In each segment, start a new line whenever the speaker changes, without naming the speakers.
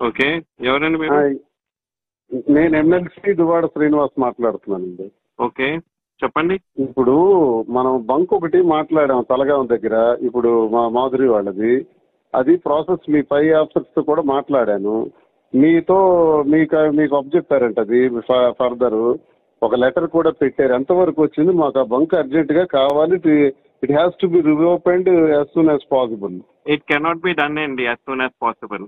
Okay, ఎవరండి మీరు?
నేను ఎమ్మెల్సీ దువ్వాడ శ్రీనివాస్ మాట్లాడుతున్నానండి.
ఓకే, చెప్పండి.
ఇప్పుడు మనం బంక్ ఒకటి మాట్లాడాం తలగాం దగ్గర, ఇప్పుడు మా మాధురి వాళ్ళది. అది ప్రాసెస్ మీ పై ఆఫీసర్స్ తో కూడా మాట్లాడాను. మీకు అప్ చెప్పారంట. అది ఫర్దర్ ఒక లెటర్ కూడా పెట్టారు. ఎంతవరకు వచ్చింది? మాకు ఆ బంక్ అర్జెంట్ గా కావాలి. It has to be reopened as soon as possible.
It cannot be done అండి యాజ్ సూన్ యాజ్ పాసిబుల్.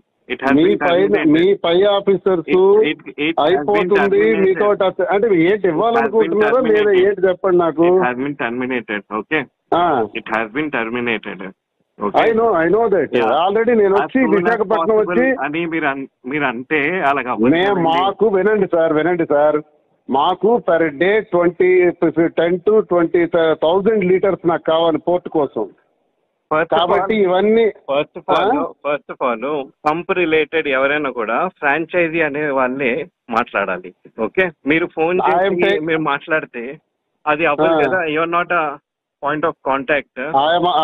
మీ పై ఆఫీసర్స్ అయిపోతుంది మీతో అంటే ఏంటి ఇవ్వాలనుకుంటున్నారో లేదా ఏంటి చెప్పండి నాకు. ఐ నో దట్ ఆల్రెడీ నేను వచ్చి విశాఖపట్నం వచ్చి
అని మీరు అంటే అలాగా
వినండి సార్, మాకు పర్ డే 10 to 20,000 లీటర్స్ నాకు కావాలి పోర్ట్ కోసం. కాబట్టి ఇవన్నీ
first of all pump related ఎవరైనా కూడా ఫ్రాంచైజీ అనే వాళ్ళే మాట్లాడాలి. ఓకే, మీరు ఫోన్ చేసి మీరు మాట్లాడితే అది అవ్వదు కదా. Your not a point of contact.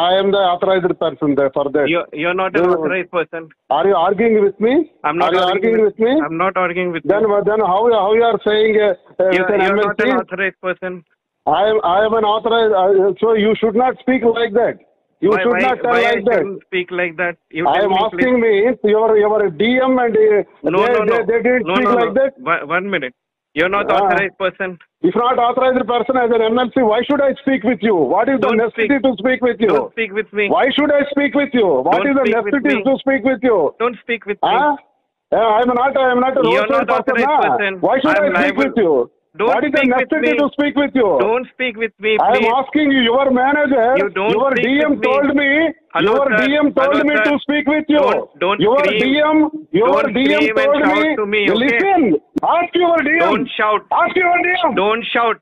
I am the authorized person there for that.
You're not an authorized person.
Are you arguing with me?
I'm not arguing with me. I'm not arguing with
then,
you.
Then how you are saying
you're not an authorized person?
I am an authorized. So you should not speak like that. You should not tell like that.
Speak like that.
I am asking me, your DM and they didn't speak like that.
1 minute. You're not authorized person.
If not authorized person as an MLC, why should I speak with you? What is the necessity to speak with you?
Don't speak with me.
Why should I speak with you? What is the necessity to speak with you?
Don't speak with me.
I am not a
roadside person.
Why should I speak with you? What is the necessity to speak with you?
Don't speak with me, please.
I am asking you, your manager, your DM told me, your DM told me to speak with you. Your DM told me, listen, ask your DM.
Don't shout.
Ask your DM.
Don't shout.